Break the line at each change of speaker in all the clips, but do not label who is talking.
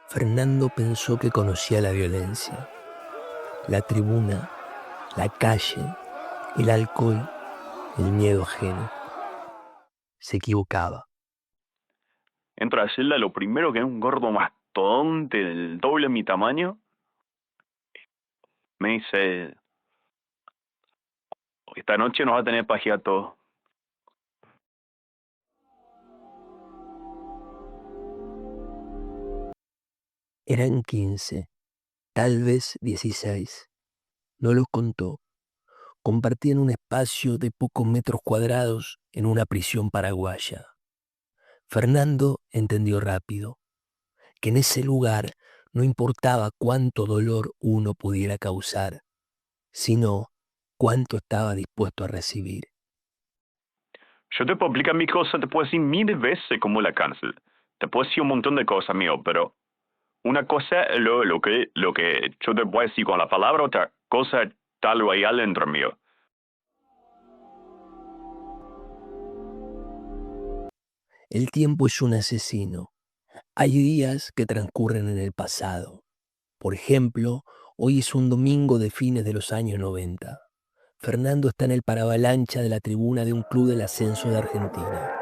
Fernando pensó que conocía la violencia, la tribuna, la calle, el alcohol, el miedo ajeno. Se equivocaba.
Entro a la celda, lo primero que es un gordo mastodonte del doble de mi tamaño. Me dice, esta noche nos va a tener pajeado todo.
Eran 15, tal vez 16. No los contó. Compartían un espacio de pocos metros cuadrados en una prisión paraguaya. Fernando entendió rápido que en ese lugar no importaba cuánto dolor uno pudiera causar, sino cuánto estaba dispuesto a recibir.
Yo te puedo explicar mis cosas, te puedo decir 1000 veces cómo es la cárcel. Te puedo decir un montón de cosas, mío, pero una cosa es lo que yo te puedo decir con la palabra, otra cosa es tal ahí adentro mío.
El tiempo es un asesino. Hay días que transcurren en el pasado. Por ejemplo, hoy es un domingo de fines de los años 90. Fernando está en el paravalancha de la tribuna de un club del ascenso de Argentina.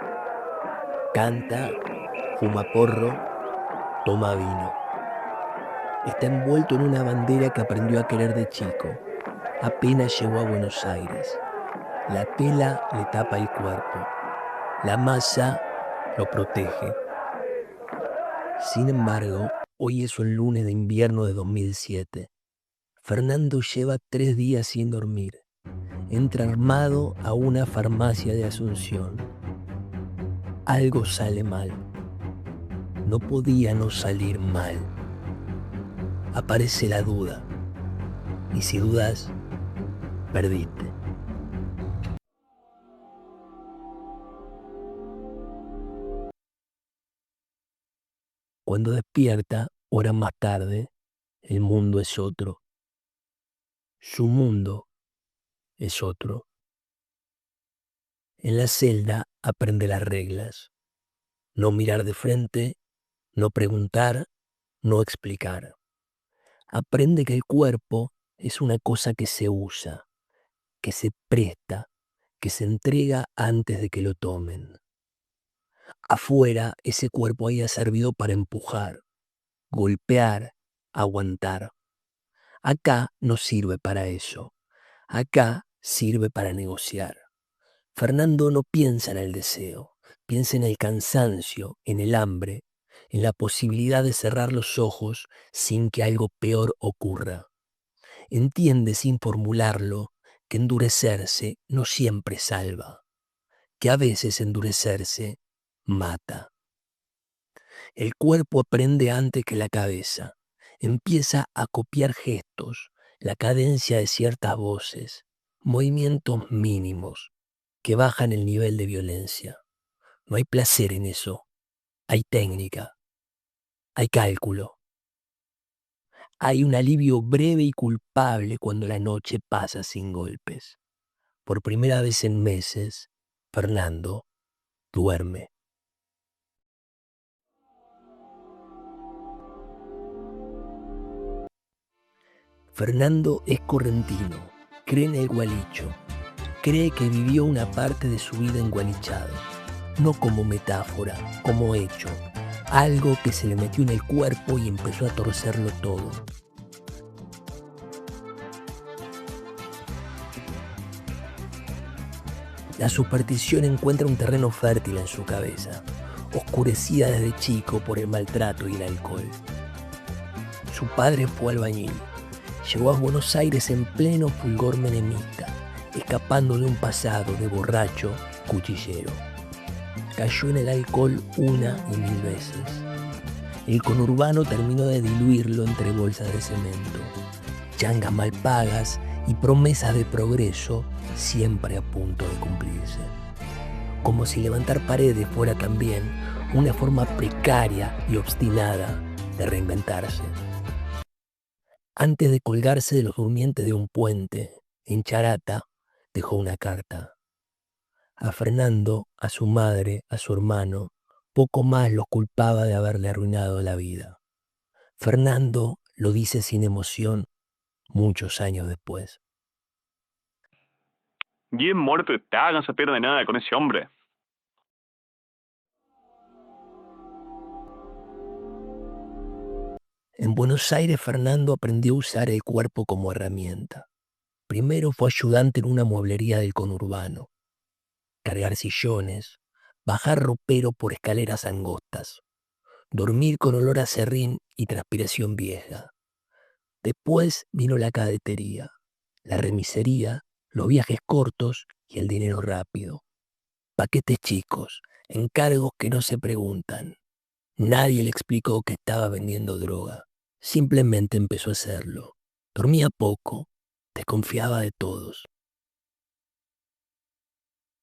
Canta, fuma porro, toma vino. Está envuelto en una bandera que aprendió a querer de chico. Apenas llegó a Buenos Aires. La tela le tapa el cuerpo. La masa lo protege. Sin embargo, hoy es un lunes de invierno de 2007. Fernando lleva 3 días sin dormir. Entra armado a una farmacia de Asunción. Algo sale mal. No podía no salir mal. Aparece la duda. Y si dudas, perdiste. Cuando despierta, horas más tarde, el mundo es otro. Su mundo es otro. En la celda aprende las reglas. No mirar de frente, no preguntar, no explicar. Aprende que el cuerpo es una cosa que se usa, que se presta, que se entrega antes de que lo tomen. Afuera, ese cuerpo haya servido para empujar, golpear, aguantar. Acá no sirve para eso. Acá sirve para negociar. Fernando no piensa en el deseo, piensa en el cansancio, en el hambre, en la posibilidad de cerrar los ojos sin que algo peor ocurra. Entiende sin formularlo que endurecerse no siempre salva, que a veces endurecerse mata. El cuerpo aprende antes que la cabeza, empieza a copiar gestos, la cadencia de ciertas voces, movimientos mínimos que bajan el nivel de violencia. No hay placer en eso, hay técnica, hay cálculo. Hay un alivio breve y culpable cuando la noche pasa sin golpes. Por primera vez en meses, Fernando duerme. Fernando es correntino, cree en el gualicho, cree que vivió una parte de su vida engualichado, no como metáfora, como hecho, algo que se le metió en el cuerpo y empezó a torcerlo todo. La superstición encuentra un terreno fértil en su cabeza, oscurecida desde chico por el maltrato y el alcohol. Su padre fue albañil. Llegó a Buenos Aires en pleno fulgor menemista, escapando de un pasado de borracho cuchillero. Cayó en el alcohol 1.000 veces. El conurbano terminó de diluirlo entre bolsas de cemento, changas mal pagas y promesas de progreso siempre a punto de cumplirse. Como si levantar paredes fuera también una forma precaria y obstinada de reinventarse. Antes de colgarse de los durmientes de un puente, en Charata, dejó una carta. A Fernando, a su madre, a su hermano, poco más los culpaba de haberle arruinado la vida. Fernando lo dice sin emoción muchos años después.
Y es muerto está, no se pierde nada con ese hombre.
En Buenos Aires, Fernando aprendió a usar el cuerpo como herramienta. Primero fue ayudante en una mueblería del conurbano, cargar sillones, bajar ropero por escaleras angostas, dormir con olor a serrín y transpiración vieja. Después vino la cadetería, la remisería, los viajes cortos y el dinero rápido. Paquetes chicos, encargos que no se preguntan. Nadie le explicó que estaba vendiendo droga. Simplemente empezó a hacerlo. Dormía poco, desconfiaba de todos.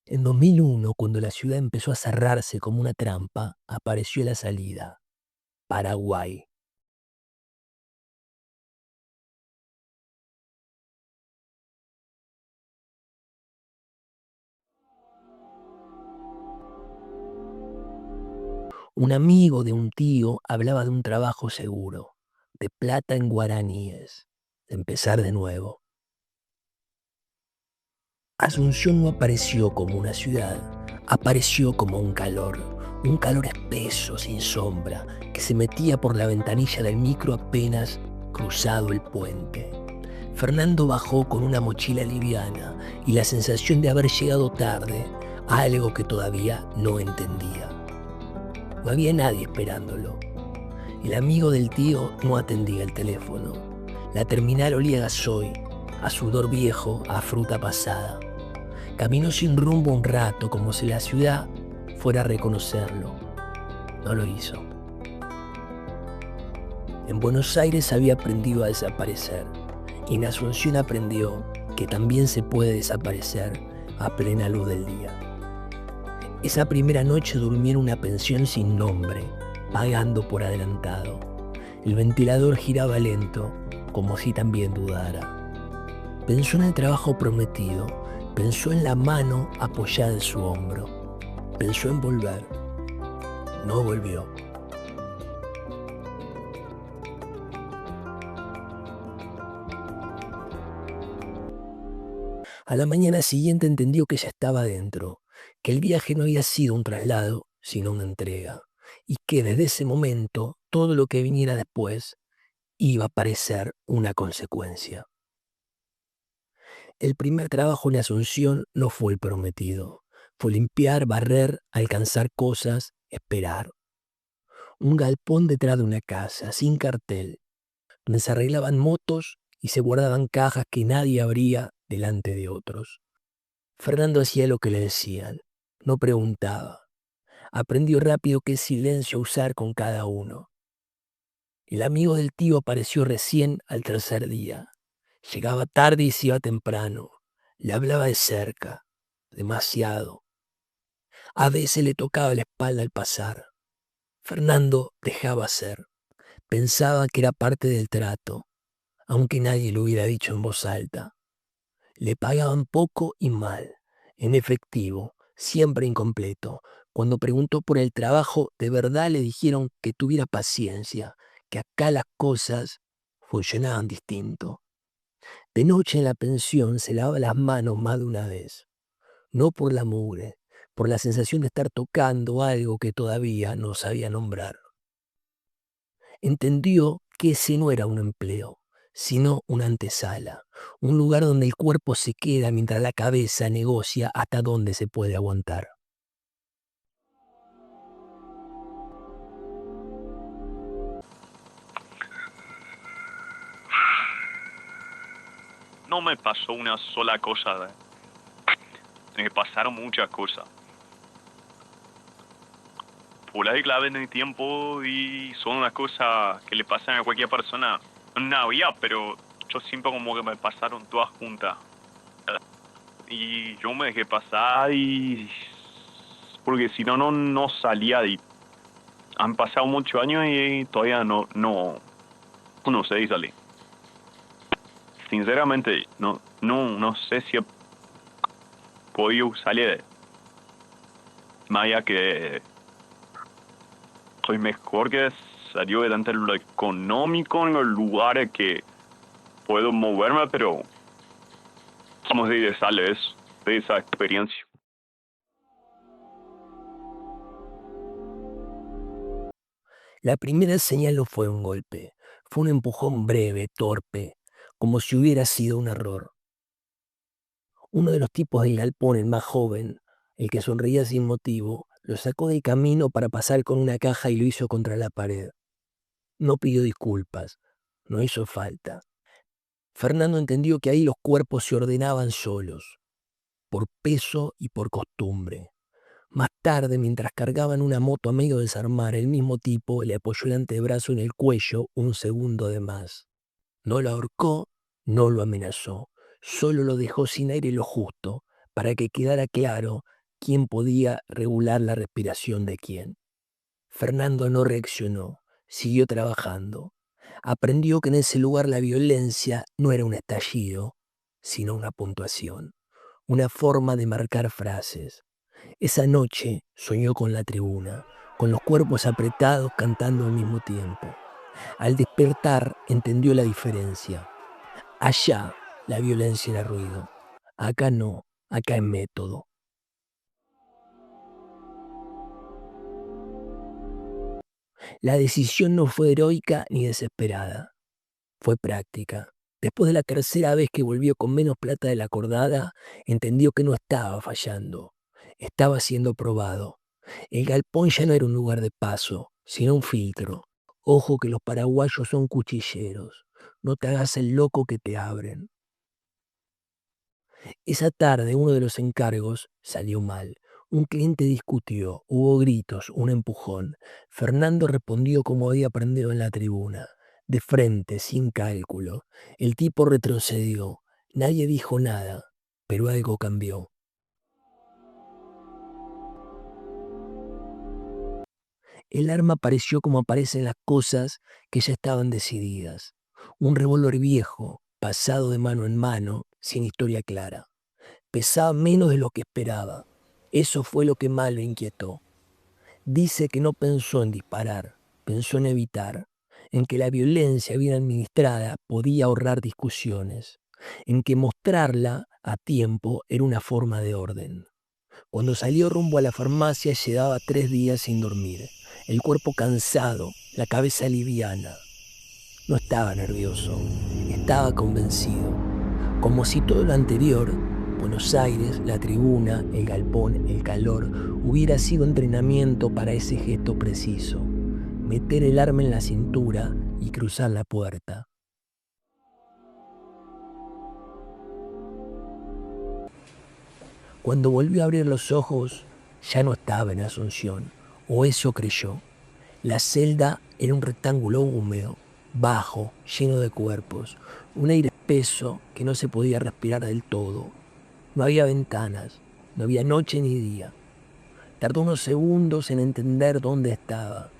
En 2001, cuando la ciudad empezó a cerrarse como una trampa, apareció la salida: Paraguay. Un amigo de un tío hablaba de un trabajo seguro, de plata en guaraníes, de empezar de nuevo. Asunción no apareció como una ciudad, apareció como un calor espeso, sin sombra, que se metía por la ventanilla del micro apenas cruzado el puente. Fernando bajó con una mochila liviana y la sensación de haber llegado tarde a algo que todavía no entendía. No había nadie esperándolo. El amigo del tío no atendía el teléfono. La terminal olía a gasoil, a sudor viejo, a fruta pasada. Caminó sin rumbo un rato, como si la ciudad fuera a reconocerlo. No lo hizo. En Buenos Aires había aprendido a desaparecer, y en Asunción aprendió que también se puede desaparecer a plena luz del día. Esa primera noche durmió en una pensión sin nombre, pagando por adelantado. El ventilador giraba lento, como si también dudara. Pensó en el trabajo prometido, pensó en la mano apoyada en su hombro, pensó en volver. No volvió. A la mañana siguiente entendió que ya estaba dentro, que el viaje no había sido un traslado, sino una entrega, y que desde ese momento todo lo que viniera después iba a parecer una consecuencia. El primer trabajo en Asunción no fue el prometido. Fue limpiar, barrer, alcanzar cosas, esperar. Un galpón detrás de una casa, sin cartel, donde se arreglaban motos y se guardaban cajas que nadie abría delante de otros. Fernando hacía lo que le decían, no preguntaba. Aprendió rápido qué silencio usar con cada uno. El amigo del tío apareció recién al tercer día. Llegaba tarde y se iba temprano. Le hablaba de cerca, demasiado. A veces le tocaba la espalda al pasar. Fernando dejaba hacer. Pensaba que era parte del trato, aunque nadie lo hubiera dicho en voz alta. Le pagaban poco y mal, en efectivo, siempre incompleto. Cuando preguntó por el trabajo, de verdad le dijeron que tuviera paciencia, que acá las cosas funcionaban distinto. De noche en la pensión se lavaba las manos más de una vez, no por la mugre, por la sensación de estar tocando algo que todavía no sabía nombrar. Entendió que ese no era un empleo, sino una antesala, un lugar donde el cuerpo se queda mientras la cabeza negocia hasta dónde se puede aguantar.
No me pasó una sola cosa. Me pasaron muchas cosas. Por ahí clave en el tiempo y son unas cosas que le pasan a cualquier persona. No había, pero yo siento como que me pasaron todas juntas. Y yo me dejé pasar y... porque si no, no salía de ahí. Han pasado muchos años y todavía no sé si salí. Sinceramente, no sé si he podido salir. Más allá que soy mejor que necesario dentro de lo económico en los lugares que puedo moverme, pero vamos a ir sale eso, de esa experiencia.
La primera señal no fue un golpe, fue un empujón breve, torpe, como si hubiera sido un error. Uno de los tipos del galpón, el más joven, el que sonreía sin motivo, lo sacó del camino para pasar con una caja y lo hizo contra la pared. No pidió disculpas, no hizo falta. Fernando entendió que ahí los cuerpos se ordenaban solos, por peso y por costumbre. Más tarde, mientras cargaban una moto a medio desarmar, el mismo tipo le apoyó el antebrazo en el cuello un segundo de más. No lo ahorcó, no lo amenazó, solo lo dejó sin aire lo justo para que quedara claro quién podía regular la respiración de quién. Fernando no reaccionó, siguió trabajando. Aprendió que en ese lugar la violencia no era un estallido, sino una puntuación, una forma de marcar frases. Esa noche soñó con la tribuna, con los cuerpos apretados cantando al mismo tiempo. Al despertar entendió la diferencia. Allá la violencia era ruido, acá no, acá es método. La decisión no fue heroica ni desesperada, fue práctica. Después de la tercera vez que volvió con menos plata de la acordada, entendió que no estaba fallando, estaba siendo probado. El galpón ya no era un lugar de paso, sino un filtro. Ojo que los paraguayos son cuchilleros, no te hagas el loco que te abren. Esa tarde uno de los encargos salió mal. Un cliente discutió, hubo gritos, un empujón. Fernando respondió como había aprendido en la tribuna, de frente, sin cálculo. El tipo retrocedió. Nadie dijo nada, pero algo cambió. El arma apareció como aparecen las cosas que ya estaban decididas. Un revólver viejo, pasado de mano en mano, sin historia clara. Pesaba menos de lo que esperaba. Eso fue lo que más le inquietó. Dice que no pensó en disparar, pensó en evitar, en que la violencia bien administrada podía ahorrar discusiones, en que mostrarla a tiempo era una forma de orden. Cuando salió rumbo a la farmacia llevaba 3 días sin dormir, el cuerpo cansado, la cabeza liviana. No estaba nervioso, estaba convencido, como si todo lo anterior, Buenos Aires, la tribuna, el galpón, el calor, hubiera sido entrenamiento para ese gesto preciso, meter el arma en la cintura y cruzar la puerta. Cuando volvió a abrir los ojos, ya no estaba en Asunción, o eso creyó. La celda era un rectángulo húmedo, bajo, lleno de cuerpos, un aire espeso que no se podía respirar del todo. No había ventanas, no había noche ni día. Tardó unos segundos en entender dónde estaba.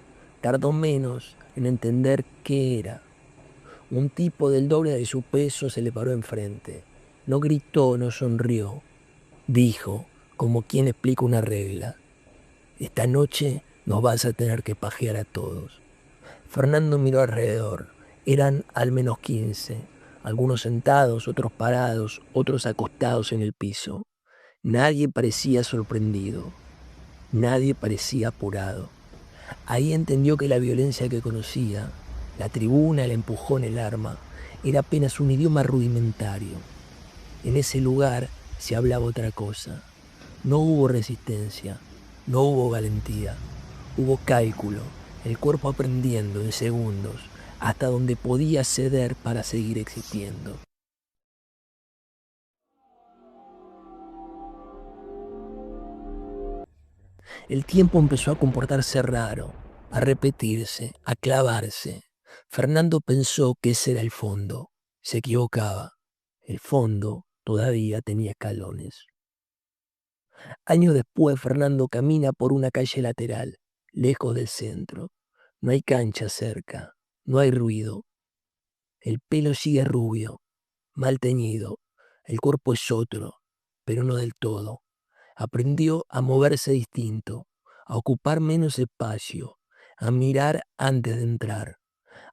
Tardó menos en entender qué era. Un tipo del doble de su peso se le paró enfrente. No gritó, no sonrió. Dijo, como quien explica una regla: esta noche nos vas a tener que pajear a todos. Fernando miró alrededor. Eran al menos 15. Algunos sentados, otros parados, otros acostados en el piso. Nadie parecía sorprendido. Nadie parecía apurado. Ahí entendió que la violencia que conocía, la tribuna, el empujón, el arma, era apenas un idioma rudimentario. En ese lugar se hablaba otra cosa. No hubo resistencia, no hubo valentía, hubo cálculo, el cuerpo aprendiendo en segundos, hasta donde podía ceder para seguir existiendo. El tiempo empezó a comportarse raro, a repetirse, a clavarse. Fernando pensó que ese era el fondo. Se equivocaba. El fondo todavía tenía escalones. Años después, Fernando camina por una calle lateral, lejos del centro. No hay cancha cerca, no hay ruido. El pelo sigue rubio, mal teñido. El cuerpo es otro, pero no del todo. Aprendió a moverse distinto, a ocupar menos espacio, a mirar antes de entrar.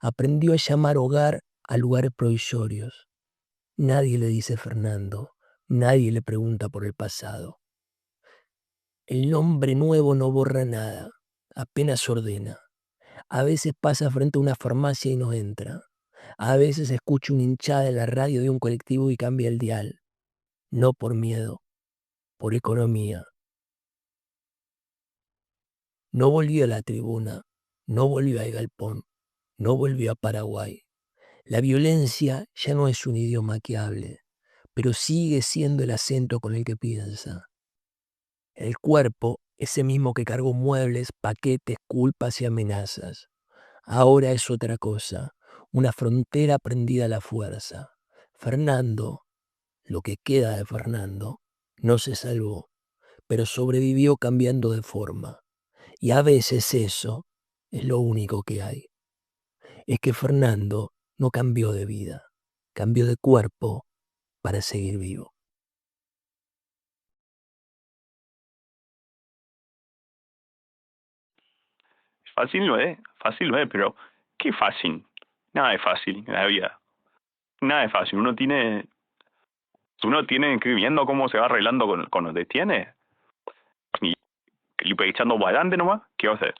Aprendió a llamar hogar a lugares provisorios. Nadie le dice Fernando, nadie le pregunta por el pasado. El nombre nuevo no borra nada, apenas ordena. A veces pasa frente a una farmacia y no entra. A veces escucha una hinchada en la radio de un colectivo y cambia el dial. No por miedo, por economía. No volvió a la tribuna, no volvió al galpón, no volvió a Paraguay. La violencia ya no es un idioma que hable, pero sigue siendo el acento con el que piensa. El cuerpo, ese mismo que cargó muebles, paquetes, culpas y amenazas. Ahora es otra cosa, una frontera prendida a la fuerza. Fernando, lo que queda de Fernando, no se salvó, pero sobrevivió cambiando de forma. Y a veces eso es lo único que hay. Es que Fernando no cambió de vida, cambió de cuerpo para seguir vivo.
Fácil no es, pero qué fácil. Nada es fácil en la vida. Nada es fácil. Uno tiene que ir viendo cómo se va arreglando con lo que tiene. Y echando para adelante nomás. ¿Qué va a hacer?